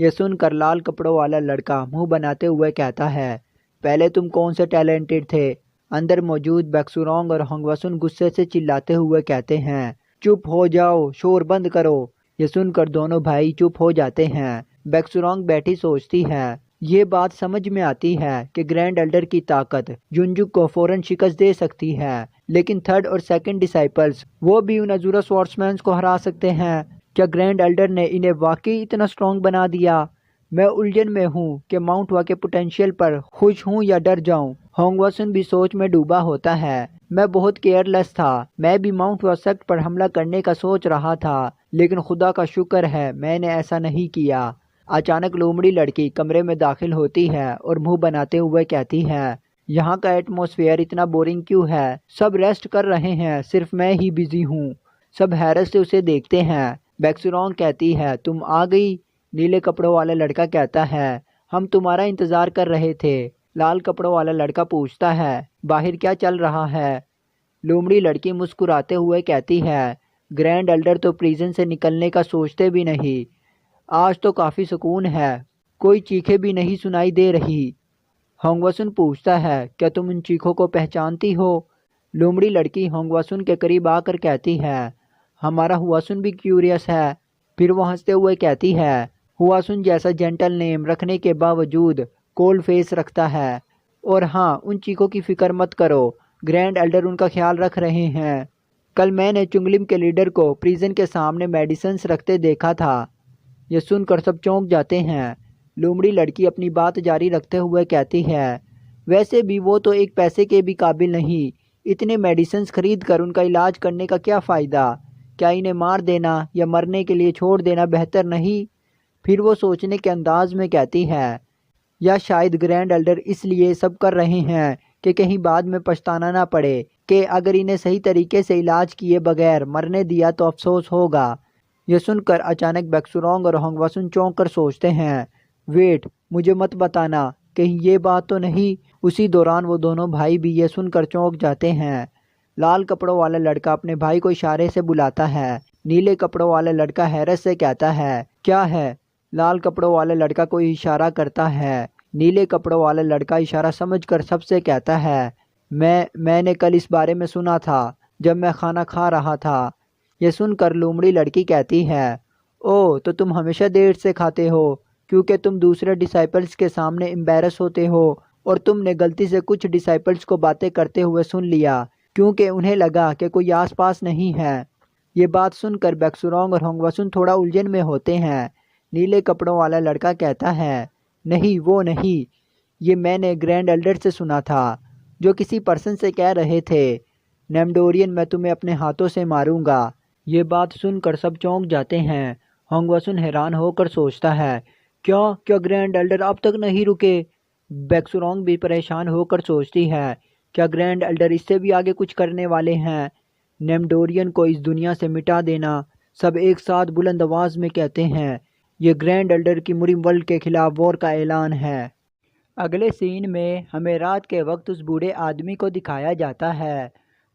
یہ سن کر لال کپڑوں والا لڑکا منہ بناتے ہوئے کہتا ہے، پہلے تم کون سے ٹیلنٹڈ تھے؟ اندر موجود بیکسورونگ اور ہونگ وسن غصے سے چلاتے ہوئے کہتے ہیں، چپ ہو جاؤ، شور بند کرو۔ یہ سن کر دونوں بھائی چپ ہو جاتے ہیں۔ بیکسورونگ بیٹھی سوچتی ہے، یہ بات سمجھ میں آتی ہے کہ گرینڈ ایلڈر کی طاقت جنجک کو فوراً شکست دے سکتی ہے، لیکن تھرڈ اور سیکنڈ ڈسائپلز وہ بھی ان ازورا سورڈسمینز کو ہرا سکتے ہیں۔ کیا گرینڈ ایلڈر نے انہیں واقعی اتنا سٹرونگ بنا دیا؟ میں الجھن میں ہوں کہ ماؤنٹ وا کے پوٹینشیل پر خوش ہوں یا ڈر جاؤں۔ ہونگ وسن بھی سوچ میں ڈوبا ہوتا ہے، میں بہت کیئر لیس تھا، میں بھی ماؤنٹ وا سیکٹ پر حملہ کرنے کا سوچ رہا تھا، لیکن خدا کا شکر ہے میں نے ایسا نہیں کیا۔ اچانک لومڑی لڑکی کمرے میں داخل ہوتی ہے اور منہ بناتے ہوئے کہتی ہے، یہاں کا ایٹماسفیئر اتنا بورنگ کیوں ہے؟ سب ریسٹ کر رہے ہیں، صرف میں ہی بزی ہوں۔ سب حیرت سے اسے دیکھتے ہیں۔ بیکسورونگ کہتی ہے، تم آ گئی؟ نیلے کپڑوں والا لڑکا کہتا ہے، ہم تمہارا انتظار کر رہے تھے۔ لال کپڑوں والا لڑکا پوچھتا ہے، باہر کیا چل رہا ہے؟ لومڑی لڑکی مسکراتے ہوئے کہتی ہے، گرینڈ ایلڈر تو پریزن سے نکلنے کا سوچتے بھی نہیں، آج تو کافی سکون ہے، کوئی چیخیں بھی نہیں سنائی دے رہی۔ ہونگ وسن پوچھتا ہے، کیا تم ان چیخوں کو پہچانتی ہو؟ لومڑی لڑکی ہونگ وسن کے قریب آ کر کہتی ہے، ہمارا ہوا-سن بھی کیوریس ہے۔ پھر وہ ہنستے ہوئے کہتی ہے، ہوا-سن جیسا جینٹل نیم رکھنے کے باوجود کولڈ فیس رکھتا ہے، اور ہاں ان چیخوں کی فکر مت کرو، گرینڈ ایلڈر ان کا خیال رکھ رہے ہیں۔ کل میں نے چنگلم کے لیڈر کو پریزن کے سامنے میڈیسنز رکھتے دیکھا تھا۔ یہ سن کر سب چونک جاتے ہیں۔ لومڑی لڑکی اپنی بات جاری رکھتے ہوئے کہتی ہے، ویسے بھی وہ تو ایک پیسے کے بھی قابل نہیں، اتنے میڈیسنز خرید کر ان کا علاج کرنے کا کیا فائدہ؟ کیا انہیں مار دینا یا مرنے کے لیے چھوڑ دینا بہتر نہیں؟ پھر وہ سوچنے کے انداز میں کہتی ہے، یا شاید گرینڈ ایلڈر اس لیے سب کر رہے ہیں کہ کہیں بعد میں پچھتانا نہ پڑے کہ اگر انہیں صحیح طریقے سے علاج کیے بغیر مرنے دیا تو افسوس ہوگا۔ یہ سن کر اچانک بیکسورونگ اور ہونگ وسن چونک کر سوچتے ہیں، ویٹ، مجھے مت بتانا، کہیں یہ بات تو نہیں؟ اسی دوران وہ دونوں بھائی بھی یہ سن کر چونک جاتے ہیں۔ لال کپڑوں والا لڑکا اپنے بھائی کو اشارے سے بلاتا ہے۔ نیلے کپڑوں والا لڑکا حیرت سے کہتا ہے، کیا ہے؟ لال کپڑوں والا لڑکا کوئی اشارہ کرتا ہے۔ نیلے کپڑوں والا لڑکا اشارہ سمجھ کر سب سے کہتا ہے، میں نے کل اس بارے میں سنا تھا جب میں کھانا کھا رہا تھا۔ یہ سن کر لومڑی لڑکی کہتی ہے، او تو تم ہمیشہ دیر سے کھاتے ہو کیونکہ تم دوسرے ڈسائپلز کے سامنے امبیرس ہوتے ہو، اور تم نے غلطی سے کچھ ڈسائپلز کو باتیں کرتے ہوئے سن لیا کیونکہ انہیں لگا کہ کوئی آس پاس نہیں ہے۔ یہ بات سن کر بیکسورونگ اور ہونگ وسن تھوڑا الجھن میں ہوتے ہیں۔ نیلے کپڑوں والا لڑکا کہتا ہے، نہیں وہ نہیں، یہ میں نے گرینڈ ایلڈر سے سنا تھا جو کسی پرسن سے کہہ رہے تھے، نیمڈورین میں تمہیں اپنے ہاتھوں سے ماروں گا۔ یہ بات سن کر سب چونک جاتے ہیں۔ ہونگ وسن حیران ہو کر سوچتا ہے، کیا گرینڈ ایلڈر اب تک نہیں رکے؟ بیکسورونگ بھی پریشان ہو کر سوچتی ہے، کیا گرینڈ ایلڈر اس سے بھی آگے کچھ کرنے والے ہیں؟ نیمڈورین کو اس دنیا سے مٹا دینا۔ سب ایک ساتھ بلند آواز میں کہتے ہیں، یہ گرینڈ ایلڈر کی مریم ورلڈ کے خلاف وار کا اعلان ہے۔ اگلے سین میں ہمیں رات کے وقت اس بوڑھے آدمی کو دکھایا جاتا ہے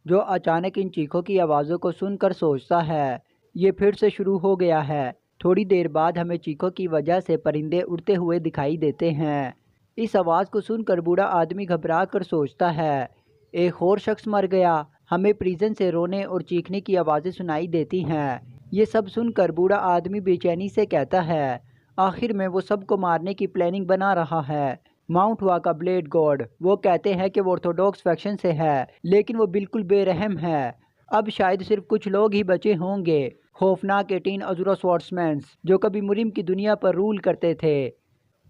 جو اچانک ان چیخوں کی آوازوں کو سن کر سوچتا ہے، یہ پھر سے شروع ہو گیا ہے۔ تھوڑی دیر بعد ہمیں چیخوں کی وجہ سے پرندے اڑتے ہوئے دکھائی دیتے ہیں۔ اس آواز کو سن کر بوڑھا آدمی گھبرا کر سوچتا ہے، ایک اور شخص مر گیا۔ ہمیں پریزن سے رونے اور چیخنے کی آوازیں سنائی دیتی ہیں۔ یہ سب سن کر بوڑھا آدمی بے چینی سے کہتا ہے، آخر میں وہ سب کو مارنے کی پلاننگ بنا رہا ہے۔ ماؤنٹ وا کا بلیڈ گاڈ، وہ کہتے ہیں کہ وہ آرتھوڈاکس فیکشن سے ہے، لیکن وہ بالکل بے رحم ہے۔ اب شاید صرف کچھ لوگ ہی بچے ہوں گے، خوفناک 18 ازورا سورڈسمینز جو کبھی مریم کی دنیا پر رول کرتے تھے۔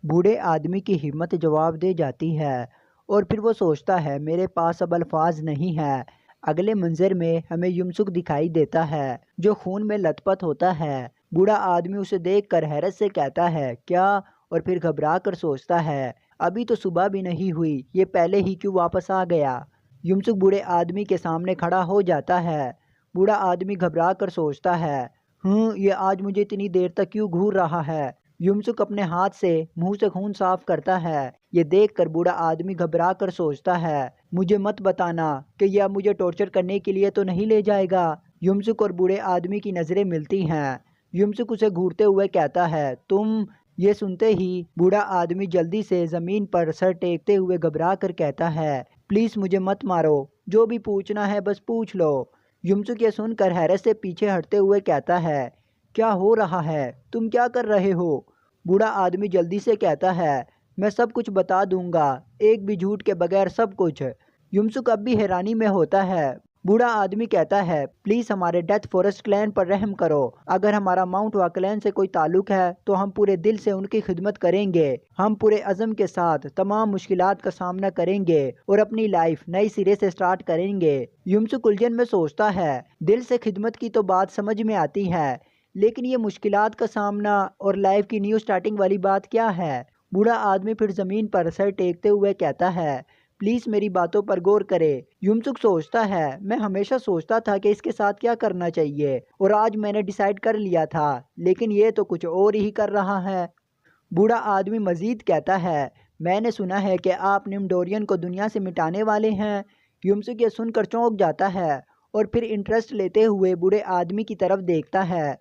بوڑھے آدمی کی ہمت جواب دے جاتی ہے اور پھر وہ سوچتا ہے، میرے پاس اب الفاظ نہیں ہے۔ اگلے منظر میں ہمیں یمسک دکھائی دیتا ہے جو خون میں لت پت ہوتا ہے۔ بوڑھا آدمی اسے دیکھ کر حیرت سے کہتا ہے، کیا؟ اور پھر گھبرا کر سوچتا ہے، ابھی تو صبح بھی نہیں ہوئی، یہ پہلے ہی کیوں واپس آ گیا؟ یمسک بوڑھے آدمی کے سامنے کھڑا ہو جاتا ہے۔ بوڑھا آدمی گھبرا کر سوچتا ہے، یہ آج مجھے اتنی دیر تک کیوں گھور رہا ہے؟ یمسک اپنے ہاتھ سے منہ سے خون صاف کرتا ہے۔ یہ دیکھ کر بوڑھا آدمی گھبرا کر سوچتا ہے، مجھے مت بتانا کہ یہ اب مجھے ٹارچر کرنے کے لیے تو نہیں لے جائے گا۔ یمسک اور بوڑھے آدمی کی نظریں ملتی ہیں۔ یمسک اسے گھورتے ہوئے کہتا ہے، تم یہ سنتے ہی بوڑھا آدمی جلدی سے زمین پر سر ٹیکتے ہوئے گھبرا کر کہتا ہے، پلیز مجھے مت مارو، جو بھی پوچھنا ہے بس پوچھ لو۔ یمسک یہ سن کر حیرت سے پیچھے ہٹتے ہوئے کہتا ہے، کیا ہو رہا ہے؟ تم کیا کر رہے ہو؟ بوڑھا آدمی جلدی سے کہتا ہے، میں سب کچھ بتا دوں گا، ایک بھی جھوٹ کے بغیر سب کچھ۔ یمسک اب بھی حیرانی میں ہوتا ہے۔ بوڑھا آدمی کہتا ہے، پلیز ہمارے ڈیتھ فورسٹ کلین پر رحم کرو، اگر ہمارا ماؤنٹ وا کلین سے کوئی تعلق ہے تو ہم پورے دل سے ان کی خدمت کریں گے، ہم پورے عزم کے ساتھ تمام مشکلات کا سامنا کریں گے اور اپنی لائف نئی سرے سے سٹارٹ کریں گے۔ یمسک الجھن میں سوچتا ہے، دل سے خدمت کی تو بات سمجھ میں آتی ہے، لیکن یہ مشکلات کا سامنا اور لائف کی نیو سٹارٹنگ والی بات کیا ہے؟ بوڑھا آدمی پھر زمین پر سر ٹیکتے ہوئے کہتا ہے، پلیز میری باتوں پر غور کرے۔ یمسک سوچتا ہے، میں ہمیشہ سوچتا تھا کہ اس کے ساتھ کیا کرنا چاہیے اور آج میں نے ڈیسائیڈ کر لیا تھا، لیکن یہ تو کچھ اور ہی کر رہا ہے۔ بوڑھا آدمی مزید کہتا ہے، میں نے سنا ہے کہ آپ نمڈورین کو دنیا سے مٹانے والے ہیں۔ یمسک یہ سن کر چونک جاتا ہے اور پھر انٹرسٹ لیتے ہوئے بوڑھے آدمی کی طرف دیکھتا ہے۔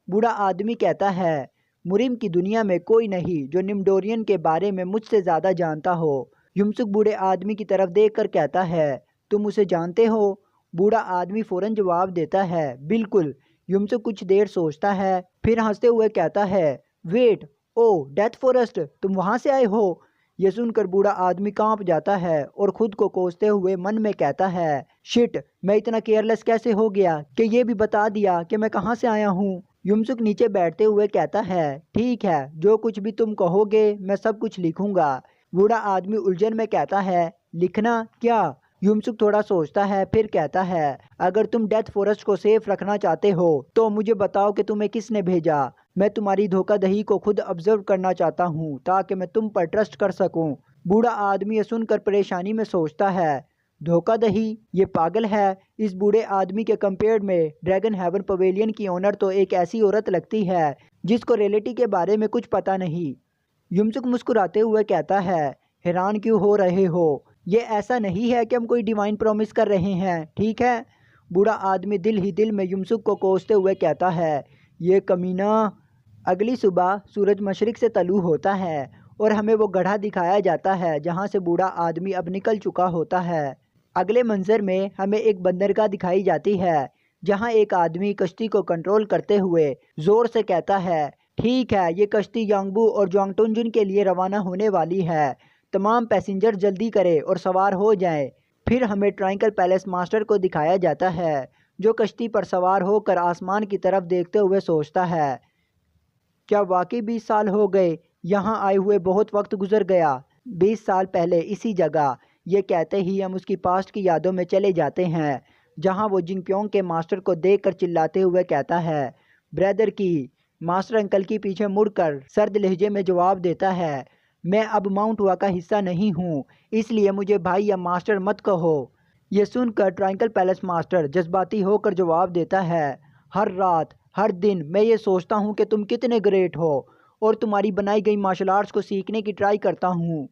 بوڑھا آدمی کہتا ہے، مریم کی دنیا میں کوئی نہیں جو نمڈورین کے بارے میں مجھ سے زیادہ جانتا ہو۔ یمسک بوڑھے آدمی کی طرف دیکھ کر کہتا ہے، تم اسے جانتے ہو؟ بوڑھا آدمی فوراً جواب دیتا ہے، بالکل۔ یمسک کچھ دیر سوچتا ہے، پھر ہنستے ہوئے کہتا ہے، ویٹ، او ڈیتھ فورسٹ، تم وہاں سے آئے ہو؟ یہ سن کر بوڑھا آدمی کانپ جاتا ہے اور خود کو کوستے ہوئے من میں کہتا ہے، شٹ، میں اتنا کیئرلیس کیسے ہو گیا کہ یہ بھی بتا دیا کہ میں کہاں سے آیا ہوں۔ یمسک نیچے بیٹھتے ہوئے کہتا ہے، ٹھیک ہے، جو کچھ بھی تم کہو گے میں سب کچھ لکھوں گا۔ بوڑھا آدمی الجھن میں کہتا ہے، لکھنا کیا؟ یمسک تھوڑا سوچتا ہے، پھر کہتا ہے، اگر تم ڈیتھ فورسٹ کو سیف رکھنا چاہتے ہو تو مجھے بتاؤ کہ تمہیں کس نے بھیجا، میں تمہاری دھوکہ دہی کو خود آبزرو کرنا چاہتا ہوں تاکہ میں تم پر ٹرسٹ کر سکوں۔ بوڑھا آدمی یہ سن کر پریشانی میں سوچتا ہے، دھوکہ دہی؟ یہ پاگل ہے۔ اس بوڑھے آدمی کے کمپیئر میں ڈریگن ہیون پویلین کی اونر تو ایک ایسی عورت لگتی ہے جس کو ریئلٹی کے بارے میں کچھ پتہ نہیں۔ یمسک مسکراتے ہوئے کہتا ہے، حیران کیوں ہو رہے ہو؟ یہ ایسا نہیں ہے کہ ہم کوئی ڈیوائن پرومس کر رہے ہیں، ٹھیک ہے؟ بوڑھا آدمی دل ہی دل میں یمسک کو کوستے ہوئے کہتا ہے، یہ کمینہ۔ اگلی صبح سورج مشرق سے طلوع ہوتا ہے اور ہمیں وہ گڑھا دکھایا جاتا ہے جہاں سے بوڑھا آدمی اب نکل چکا ہوتا ہے۔ اگلے منظر میں ہمیں ایک بندرگاہ دکھائی جاتی ہے جہاں ایک آدمی کشتی کو کنٹرول کرتے ہوئے زور سے کہتا ہے، ٹھیک ہے، یہ کشتی یانگبو اور جوانگٹونجن کے لیے روانہ ہونے والی ہے، تمام پیسنجر جلدی کرے اور سوار ہو جائیں۔ پھر ہمیں ٹرائنکل پیلس ماسٹر کو دکھایا جاتا ہے جو کشتی پر سوار ہو کر آسمان کی طرف دیکھتے ہوئے سوچتا ہے، کیا واقعی 20 سال ہو گئے؟ یہاں آئے ہوئے بہت وقت گزر گیا۔ 20 سال پہلے اسی جگہ۔ یہ کہتے ہی ہم اس کی پاسٹ کی یادوں میں چلے جاتے ہیں جہاں وہ جنگ پیونگ کے ماسٹر کو دیکھ کر چلاتے ہوئے کہتا ہے، بردر کی۔ ماسٹر انکل کی پیچھے مڑ کر سرد لہجے میں جواب دیتا ہے، میں اب ماؤنٹ وا کا حصہ نہیں ہوں، اس لیے مجھے بھائی یا ماسٹر مت کہو۔ یہ سن کر ٹرائنکل پیلس ماسٹر جذباتی ہو کر جواب دیتا ہے، ہر رات ہر دن میں یہ سوچتا ہوں کہ تم کتنے گریٹ ہو اور تمہاری بنائی گئی مارشل آرٹس کو سیکھنے کی ٹرائی کرتا ہوں۔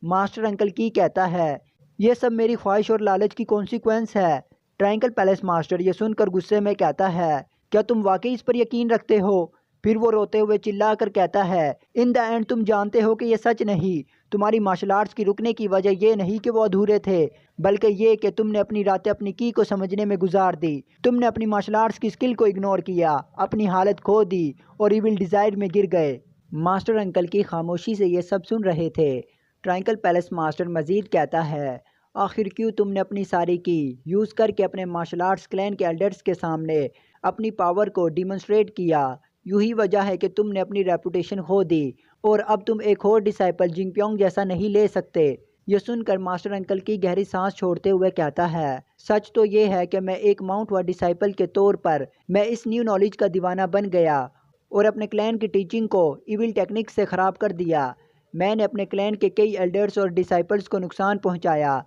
ماسٹر انکل کی کہتا ہے، یہ سب میری خواہش اور لالچ کی کونسیکوینس ہے۔ ٹرائنکل پیلس ماسٹر یہ سن کر غصے میں کہتا ہے، کیا تم واقعی اس پر یقین رکھتے ہو؟ پھر وہ روتے ہوئے چلا کر کہتا ہے، ان دا اینڈ تم جانتے ہو کہ یہ سچ نہیں، تمہاری مارشل آرٹس کی رکنے کی وجہ یہ نہیں کہ وہ ادھورے تھے، بلکہ یہ کہ تم نے اپنی راتیں اپنی کی کو سمجھنے میں گزار دی، تم نے اپنی مارشل آرٹس کی سکل کو اگنور کیا، اپنی حالت کھو دی اور ایول ڈیزائر میں گر گئے۔ ماسٹر انکل کی خاموشی سے یہ سب سن رہے تھے۔ ٹرائنکل پیلس ماسٹر مزید کہتا ہے، آخر کیوں تم نے اپنی ساری کی یوز کر کے اپنے مارشل آرٹس کلین کے ایلڈرز کے سامنے اپنی پاور کو ڈیمونسٹریٹ کیا، یہی وجہ ہے کہ تم نے اپنی ریپوٹیشن کھو دی اور اب تم ایک اور ڈسائپل جنگ پیونگ جیسا نہیں لے سکتے۔ یہ سن کر ماسٹر انکل کی گہری سانس چھوڑتے ہوئے کہتا ہے، سچ تو یہ ہے کہ میں ایک ماؤنٹ وا ڈسائپل کے طور پر میں اس نیو نالج کا دیوانہ بن گیا اور اپنے کلین کی ٹیچنگ کو ایول ٹیکنک سے خراب کر دیا۔ میں نے اپنے کلین کے کئی ایلڈرز اور ڈسائپلز کو نقصان پہنچایا۔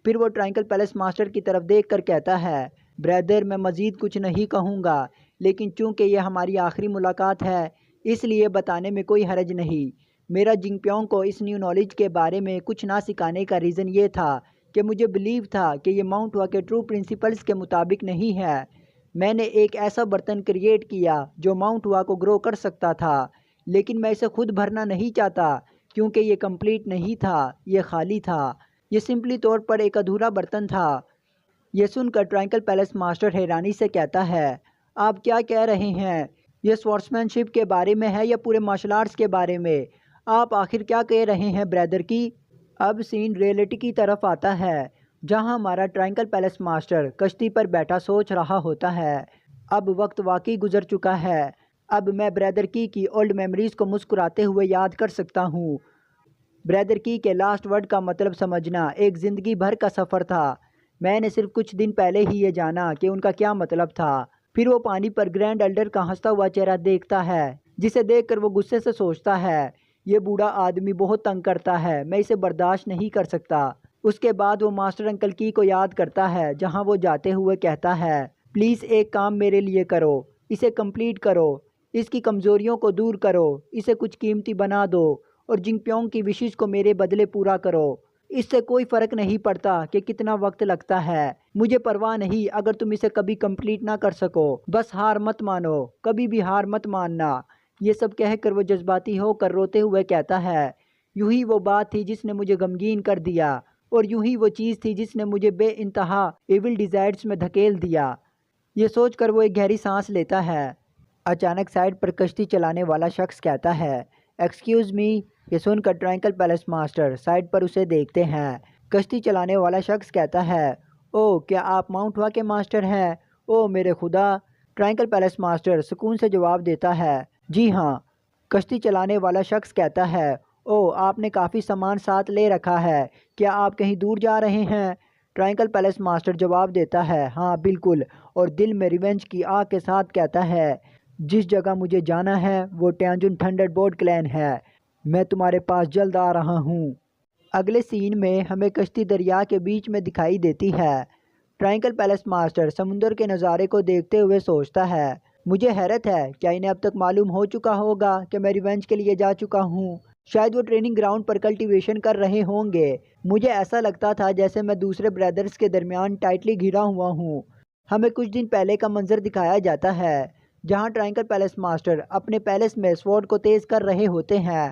پھر وہ ٹرائنکل پیلس ماسٹر کی طرف دیکھ کر کہتا ہے، بردر میں مزید کچھ نہیں کہوں گا، لیکن چونکہ یہ ہماری آخری ملاقات ہے اس لیے بتانے میں کوئی حرج نہیں۔ میرا جنگ پیونگ کو اس نیو نالج کے بارے میں کچھ نہ سکھانے کا ریزن یہ تھا کہ مجھے بلیو تھا کہ یہ ماؤنٹ وا کے ٹرو پرنسپلز کے مطابق نہیں ہے۔ میں نے ایک ایسا برتن کریٹ کیا جو ماؤنٹ وا کو گرو کر سکتا تھا، لیکن میں اسے خود بھرنا نہیں چاہتا کیونکہ یہ کمپلیٹ نہیں تھا، یہ خالی تھا، یہ سمپلی طور پر ایک ادھورا برتن تھا۔ یہ سن کر ٹرائنکل پیلس ماسٹر حیرانی سے کہتا ہے، آپ کیا کہہ رہے ہیں؟ یہ سورسمین شپ کے بارے میں ہے یا پورے مارشل آرٹس کے بارے میں؟ آپ آخر کیا کہہ رہے ہیں بریدر کی؟ اب سین ریئلٹی کی طرف آتا ہے جہاں ہمارا ٹرائنکل پیلس ماسٹر کشتی پر بیٹھا سوچ رہا ہوتا ہے۔ اب وقت واقعی گزر چکا ہے۔ اب میں بریدر کی اولڈ میموریز کو مسکراتے ہوئے یاد کر سکتا ہوں۔ بریدر کی کے لاسٹ ورڈ کا مطلب سمجھنا ایک زندگی بھر کا سفر تھا۔ میں نے صرف کچھ دن پہلے ہی یہ جانا کہ ان کا کیا مطلب تھا۔ پھر وہ پانی پر گرینڈ ایلڈر کا ہنستا ہوا چہرہ دیکھتا ہے جسے دیکھ کر وہ غصے سے سوچتا ہے، یہ بوڑھا آدمی بہت تنگ کرتا ہے، میں اسے برداشت نہیں کر سکتا۔ اس کے بعد وہ ماسٹر انکل کی کو یاد کرتا ہے جہاں وہ جاتے ہوئے کہتا ہے، پلیز ایک کام میرے لیے کرو، اسے کمپلیٹ کرو، اس کی کمزوریوں کو دور کرو، اسے کچھ قیمتی بنا دو اور جنگ پیونگ کی وشز کو میرے بدلے پورا کرو۔ اس سے کوئی فرق نہیں پڑتا کہ کتنا وقت لگتا ہے، مجھے پرواہ نہیں اگر تم اسے کبھی کمپلیٹ نہ کر سکو، بس ہار مت مانو، کبھی بھی ہار مت ماننا۔ یہ سب کہہ کر وہ جذباتی ہو کر روتے ہوئے کہتا ہے، یوں ہی وہ بات تھی جس نے مجھے غمگین کر دیا، اور یوں ہی وہ چیز تھی جس نے مجھے بے انتہا ایول ڈیزائرز میں دھکیل دیا۔ یہ سوچ کر وہ ایک گہری سانس لیتا ہے۔ اچانک سائڈ پر کشتی چلانے والا شخص کہتا ہے، ایکسکیوز می۔ یہ سن کر ٹرائنکل پیلس ماسٹر سائڈ پر اسے دیکھتے ہیں۔ کشتی چلانے والا شخص کہتا ہے، او کیا آپ ماؤنٹ وا کے ماسٹر ہیں؟ او میرے خدا۔ ٹرائنکل پیلس ماسٹر سکون سے جواب دیتا ہے، جی ہاں۔ کشتی چلانے والا شخص کہتا ہے، او آپ نے کافی سامان ساتھ لے رکھا ہے، کیا آپ کہیں دور جا رہے ہیں؟ ٹرائنکل پیلس ماسٹر جواب دیتا ہے، ہاں بالکل، اور دل میں ریونج کی آگ کے ساتھ کہتا ہے، جس جگہ مجھے جانا ہے وہ ٹیانجن تھنڈر بورڈ کلین ہے، میں تمہارے پاس جلد آ رہا ہوں۔ اگلے سین میں ہمیں کشتی دریا کے بیچ میں دکھائی دیتی ہے۔ ٹرائنکل پیلس ماسٹر سمندر کے نظارے کو دیکھتے ہوئے سوچتا ہے، مجھے حیرت ہے کیا انہیں اب تک معلوم ہو چکا ہوگا کہ میں ریونج کے لیے جا چکا ہوں؟ شاید وہ ٹریننگ گراؤنڈ پر کلٹیویشن کر رہے ہوں گے۔ مجھے ایسا لگتا تھا جیسے میں دوسرے بریدرز کے درمیان ٹائٹلی گھرا ہوا ہوں۔ ہمیں کچھ دن پہلے کا منظر دکھایا جاتا ہے جہاں ٹرائنکل پیلس ماسٹر اپنے پیلس میں سوارڈ کو تیز کر رہے ہوتے ہیں۔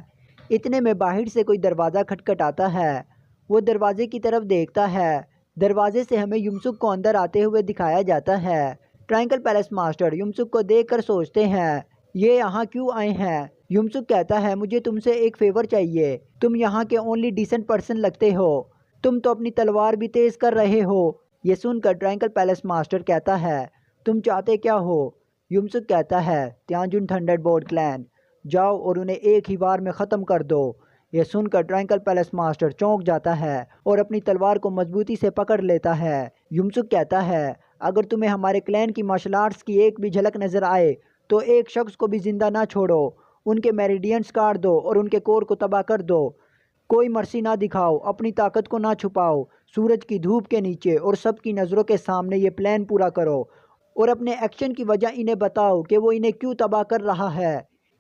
اتنے میں باہر سے کوئی دروازہ کھٹکھٹاتا ہے۔ وہ دروازے کی طرف دیکھتا ہے۔ دروازے سے ہمیں یمسک کو اندر آتے ہوئے دکھایا جاتا ہے۔ ٹرائنکل پیلس ماسٹر یمسک کو دیکھ کر سوچتے ہیں، یہ یہاں کیوں آئے ہیں؟ یمسک کہتا ہے، مجھے تم سے ایک فیور چاہیے، تم یہاں کے اونلی ڈیسنٹ پرسن لگتے ہو، تم تو اپنی تلوار بھی تیز کر رہے ہو۔ یہ سن کر ٹرائنکل پیلس ماسٹر کہتا ہے، تم چاہتے کیا ہو؟ یمسک کہتا ہے، تیانجن تھنڈر بورڈ کلین، جاؤ اور انہیں ایک ہی وار میں ختم کر دو۔ یہ سن کر ٹرائنکل پیلس ماسٹر چونک جاتا ہے اور اپنی تلوار کو مضبوطی سے پکڑ لیتا ہے۔ یمسک کہتا ہے، اگر تمہیں ہمارے کلین کی مارشل آرٹس کی ایک بھی جھلک نظر آئے تو ایک شخص کو بھی زندہ نہ چھوڑو، ان کے میریڈینز کاٹ دو اور ان کے کور کو تباہ کر دو۔ کوئی مرسی نہ دکھاؤ، اپنی طاقت کو نہ چھپاؤ، سورج کی دھوپ کے نیچے اور سب کی نظروں کے سامنے یہ پلان پورا کرو اور اپنے ایکشن کی وجہ انہیں بتاؤ کہ وہ انہیں کیوں تباہ کر رہا ہے۔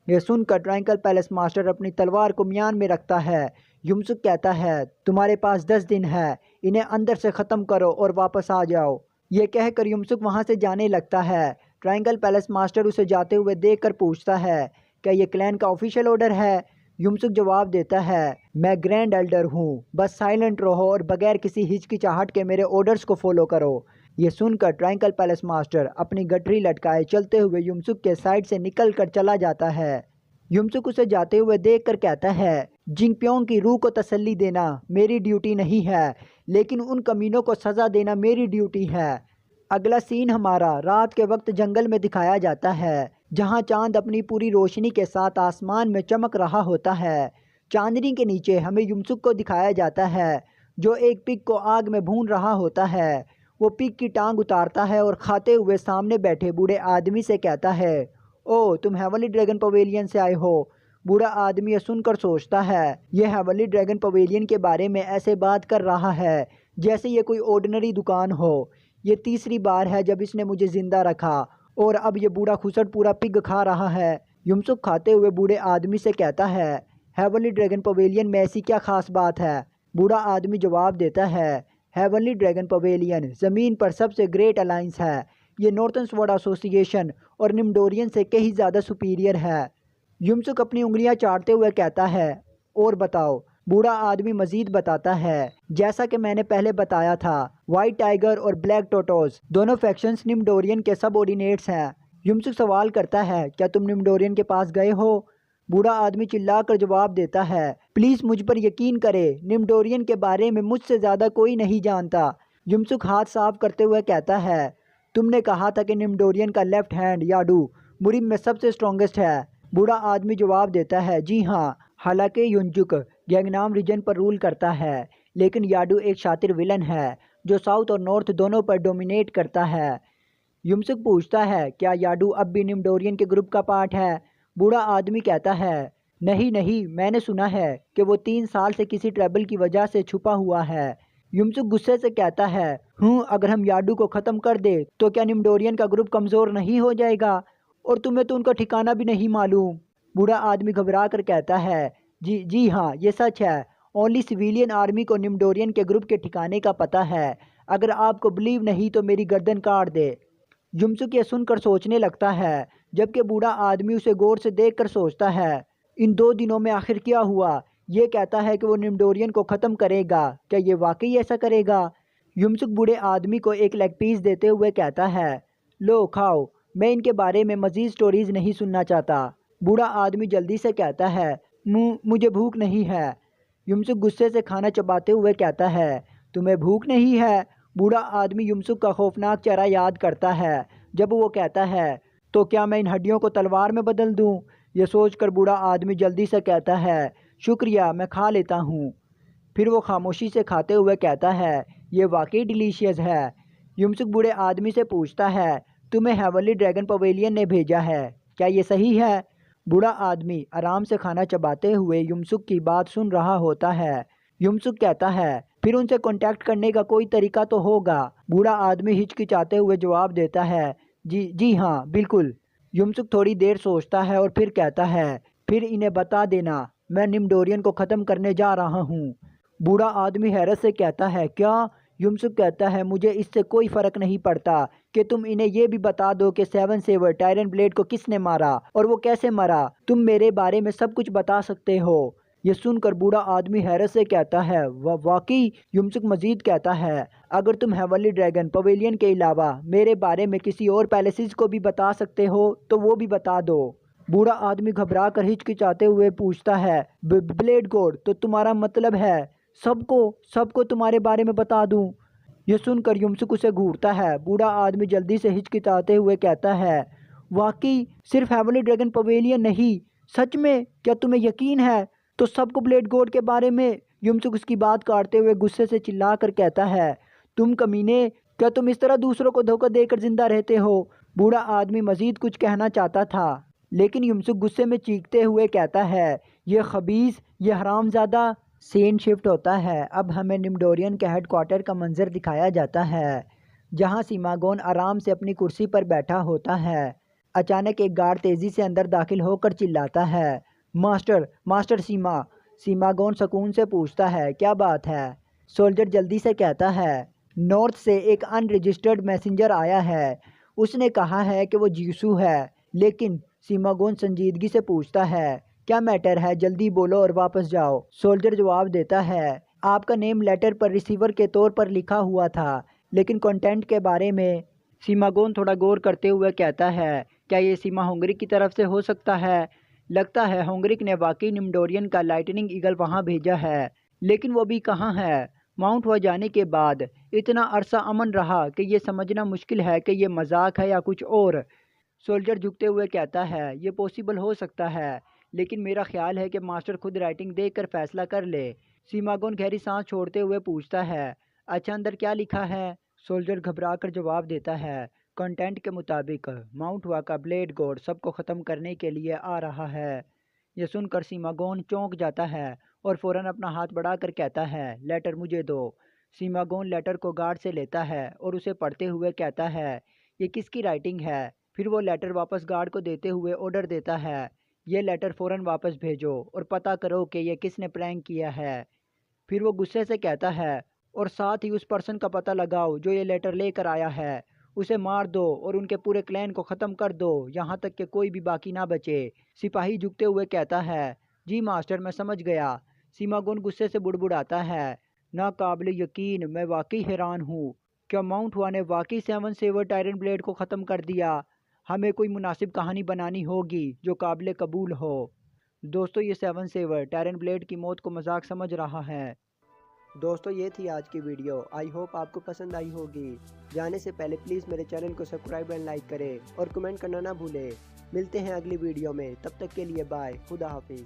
یہ سن کر ٹرائنکل پیلس ماسٹر اپنی تلوار کو میان میں رکھتا ہے۔ یمسک کہتا ہے، تمہارے پاس 10 دن ہے، انہیں اندر سے ختم کرو اور واپس آ جاؤ۔ یہ کہہ کر یمسک وہاں سے جانے لگتا ہے۔ ٹرائنکل پیلس ماسٹر اسے جاتے ہوئے دیکھ کر پوچھتا ہے، کیا یہ کلین کا آفیشیل آرڈر ہے؟ یمسک جواب دیتا ہے، میں گرینڈ ایلڈر ہوں، بس سائلنٹ رہو اور بغیر کسی ہچکچاہٹ کے میرے آرڈرز کو فالو کرو۔ یہ سن کر ٹرائنکل پیلس ماسٹر اپنی گٹری لٹکائے چلتے ہوئے یمسک کے سائڈ سے نکل کر چلا جاتا ہے۔ یمسک اسے جاتے ہوئے دیکھ کر کہتا ہے، جنگ پیونگ کی روح کو تسلی دینا میری ڈیوٹی نہیں ہے، لیکن ان کمینوں کو سزا دینا میری ڈیوٹی ہے۔ اگلا سین ہمارا رات کے وقت جنگل میں دکھایا جاتا ہے جہاں چاند اپنی پوری روشنی کے ساتھ آسمان میں چمک رہا ہوتا ہے۔ چاندنی کے نیچے ہمیں یمسک کو دکھایا جاتا ہے جو ایک پگ کو آگ میں بھون رہا ہوتا ہے۔ وہ پگ کی ٹانگ اتارتا ہے اور کھاتے ہوئے سامنے بیٹھے بوڑھے آدمی سے کہتا ہے، او تم ہیونلی ڈریگن پویلین سے آئے ہو۔ بوڑھا آدمی یہ سن کر سوچتا ہے، یہ ہیونلی ڈریگن پویلین کے بارے میں ایسے بات کر رہا ہے جیسے یہ کوئی آرڈنری دکان ہو۔ یہ تیسری بار ہے جب اس نے مجھے زندہ رکھا اور اب یہ بوڑھا کھسڑ پورا پگ کھا رہا ہے۔ یمسک کھاتے ہوئے بوڑھے آدمی سے کہتا ہے، ہیونلی ڈریگن پویلین میں ایسی کیا خاص بات ہے؟ بوڑھا آدمی جواب دیتا ہے، ہیونلی ڈریگن پویلین زمین پر سب سے گریٹ الائنس ہے، یہ نارتھن سوارڈ ایسوسی ایشن اور نمڈورین سے کہیں زیادہ سپیریئر ہے۔ یمسک اپنی انگلیاں چاٹتے ہوئے کہتا ہے اور بتاؤ۔ بوڑھا آدمی مزید بتاتا ہے جیسا کہ میں نے پہلے بتایا تھا وائٹ ٹائیگر اور بلیک ٹوٹوز دونوں فیکشنز نیم ڈورین کے سب آرڈینیٹس ہیں۔ یمسک سوال کرتا ہے کیا تم نیم ڈورین کے پاس گئے ہو؟ بوڑھا آدمی چلا کر جواب دیتا ہے پلیز مجھ پر یقین کرے، نیم ڈورین کے بارے میں مجھ سے زیادہ کوئی نہیں جانتا۔ یمسک ہاتھ صاف کرتے ہوئے کہتا ہے تم نے کہا تھا کہ نیم ڈورین کا لیفٹ ہینڈ یاڈو مریم میں سب سے سٹرونگسٹ ہے۔ بوڑھا آدمی جواب دیتا ہے جی ہاں، حالانکہ یونجک گینگنام ریجن پر رول کرتا ہے لیکن یاڈو ایک شاطر ولن ہے جو ساؤتھ اور نارتھ دونوں پر ڈومینیٹ کرتا ہے۔ یمسک پوچھتا ہے کیا یاڈو اب بھی نیم ڈورین کے گروپ کا پارٹ ہے؟ بوڑھا آدمی کہتا ہے نہیں، میں نے سنا ہے کہ وہ 3 سال سے کسی ٹربل کی وجہ سے چھپا ہوا ہے۔ یمسک غصے سے کہتا ہے اگر ہم یاڈو کو ختم کر دے تو کیا نیم ڈورین کا گروپ کمزور نہیں ہو جائے گا؟ اور تمہیں تو ان کا ٹھکانہ بھی نہیں معلوم۔ بوڑھا آدمی گھبرا کر کہتا ہے جی ہاں یہ سچ ہے، اونلی سویلین آرمی کو نیم ڈورین کے گروپ کے ٹھکانے کا پتہ ہے، اگر آپ کو بلیو نہیں تو میری گردن کاٹ دے۔ یمسک یہ سن کر سوچنے لگتا ہے جبکہ بوڑھا آدمی اسے غور سے دیکھ کر سوچتا ہے ان 2 دنوں میں آخر کیا ہوا؟ یہ کہتا ہے کہ وہ نیم ڈورین کو ختم کرے گا، کیا یہ واقعی ایسا کرے گا؟ یمسک بوڑھے آدمی کو ایک لیگ پیس دیتے ہوئے کہتا ہے لو کھاؤ، میں ان کے بارے میں مزید سٹوریز نہیں سننا چاہتا۔ بوڑھا آدمی جلدی سے کہتا ہے مجھے بھوک نہیں ہے۔ یمسک غصے سے کھانا چباتے ہوئے کہتا ہے تمہیں بھوک نہیں ہے؟ بوڑھا آدمی یمسک کا خوفناک چہرہ یاد کرتا ہے جب وہ کہتا ہے تو کیا میں ان ہڈیوں کو تلوار میں بدل دوں؟ یہ سوچ کر بوڑھا آدمی جلدی سے کہتا ہے شکریہ، میں کھا لیتا ہوں۔ پھر وہ خاموشی سے کھاتے ہوئے کہتا ہے یہ واقعی ڈیلیشیس ہے۔ یمسک بوڑھے آدمی سے پوچھتا ہے تمہیں ہیونلی ڈریگن پویلین نے بھیجا ہے، کیا یہ صحیح ہے؟ بوڑھا آدمی آرام سے کھانا چباتے ہوئے یمسک کی بات سن رہا ہوتا ہے۔ یمسک کہتا ہے پھر ان سے کانٹیکٹ کرنے کا کوئی طریقہ تو ہوگا؟ بوڑھا آدمی ہچکچاتے ہوئے جواب دیتا ہے جی ہاں بالکل۔ یمسک تھوڑی دیر سوچتا ہے اور پھر کہتا ہے پھر انہیں بتا دینا میں نیم ڈورین کو ختم کرنے جا رہا ہوں۔ بوڑھا آدمی حیرت سے کہتا ہے کیا؟ یمسک کہتا ہے مجھے اس سے کوئی فرق نہیں پڑتا کہ تم انہیں یہ بھی بتا دو کہ 7 سیور ٹائرن بلیڈ کو کس نے مارا اور وہ کیسے مرا، تم میرے بارے میں سب کچھ بتا سکتے ہو۔ یہ سن کر بوڑھا آدمی حیرت سے کہتا ہے واقعی؟ یمسک مزید کہتا ہے اگر تم ہیونلی ڈریگن پویلین کے علاوہ میرے بارے میں کسی اور پیلیسز کو بھی بتا سکتے ہو تو وہ بھی بتا دو۔ بوڑھا آدمی گھبرا کر ہچکچاتے ہوئے پوچھتا ہے بلیڈ گوڈ تو تمہارا مطلب ہے سب کو تمہارے بارے میں بتا دوں؟ یہ سن کر یمسک اسے گھورتا ہے۔ بوڑھا آدمی جلدی سے ہچکچاتے ہوئے کہتا ہے واقعی صرف ہیونلی ڈریگن پویلین نہیں، سچ میں؟ کیا تمہیں یقین ہے؟ تو سب کو بلیڈ گوڈ کے بارے میں؟ یمسک اس کی بات کاٹتے ہوئے غصے سے چلا کر کہتا ہے تم کمینے، کیا تم اس طرح دوسروں کو دھوکہ دے کر زندہ رہتے ہو؟ بوڑھا آدمی مزید کچھ کہنا چاہتا تھا لیکن یمسک غصے میں چیختے ہوئے کہتا ہے یہ خبیث، یہ حرامزادہ۔ سین شفٹ ہوتا ہے، اب ہمیں نیم ڈورین کے ہیڈ کوارٹر کا منظر دکھایا جاتا ہے جہاں سیماگون آرام سے اپنی کرسی پر بیٹھا ہوتا ہے۔ اچانک ایک گارڈ تیزی سے اندر داخل ہو کر چلاتا ہے ماسٹر سیماگون سکون سے پوچھتا ہے کیا بات ہے؟ سولجر جلدی سے کہتا ہے نارتھ سے ایک ان رجسٹرڈ میسنجر آیا ہے، اس نے کہا ہے کہ وہ جیسو ہے، لیکن سیماگون سنجیدگی سے پوچھتا ہے کیا میٹر ہے، جلدی بولو اور واپس جاؤ۔ سولجر جواب دیتا ہے آپ کا نیم لیٹر پر ریسیور کے طور پر لکھا ہوا تھا لیکن کنٹینٹ کے بارے میں۔ سیماگون تھوڑا غور کرتے ہوئے کہتا ہے کیا یہ سیما ہنگری کی طرف سے ہو سکتا ہے؟ لگتا ہے ہنگرک نے واقعی نیم ڈورین کا لائٹننگ ایگل وہاں بھیجا ہے، لیکن وہ بھی کہاں ہے؟ ماؤنٹ ہو جانے کے بعد اتنا عرصہ امن رہا کہ یہ سمجھنا مشکل ہے کہ یہ مذاق ہے یا کچھ اور۔ سولجر جھکتے ہوئے کہتا ہے یہ پوسیبل ہو سکتا ہے لیکن میرا خیال ہے کہ ماسٹر خود رائٹنگ دیکھ کر فیصلہ کر لے۔ سیماگون گہری سانس چھوڑتے ہوئے پوچھتا ہے اچھا اندر کیا لکھا ہے؟ سولجر گھبرا کر جواب دیتا ہے کنٹینٹ کے مطابق ماؤنٹ ہوا کا بلیڈ گوڈ سب کو ختم کرنے کے لیے آ رہا ہے۔ یہ سن کر سیماگون چونک جاتا ہے اور فوراً اپنا ہاتھ بڑھا کر کہتا ہے لیٹر مجھے دو۔ سیماگون لیٹر کو گارڈ سے لیتا ہے اور اسے پڑھتے ہوئے کہتا ہے یہ کس کی رائٹنگ ہے؟ پھر وہ لیٹر واپس گارڈ کو دیتے ہوئے آرڈر دیتا ہے یہ لیٹر فوراً واپس بھیجو اور پتہ کرو کہ یہ کس نے پرینک کیا ہے۔ پھر وہ غصے سے کہتا ہے اور ساتھ ہی اس پرسن کا پتہ لگاؤ جو یہ لیٹر لے کر آیا ہے، اسے مار دو اور ان کے پورے کلین کو ختم کر دو یہاں تک کہ کوئی بھی باقی نہ بچے۔ سپاہی جھکتے ہوئے کہتا ہے جی ماسٹر میں سمجھ گیا۔ سیماگون غصے سے بڑبڑاتا ہے ناقابل یقین، میں واقعی حیران ہوں، کیا ماؤنٹ ہوا نے واقعی 7 سیور ٹائرن بلیڈ کو ختم کر دیا؟ ہمیں کوئی مناسب کہانی بنانی ہوگی جو قابل قبول ہو۔ دوستو یہ 7 سیور ٹائرن بلیڈ کی موت کو مذاق سمجھ رہا ہے۔ دوستو یہ تھی آج کی ویڈیو، آئی ہوپ آپ کو پسند آئی ہوگی۔ جانے سے پہلے پلیز میرے چینل کو سبسکرائب اینڈ لائک کریں اور کمنٹ کرنا نہ بھولیں۔ ملتے ہیں اگلی ویڈیو میں، تب تک کے لیے بائے، خدا حافظ۔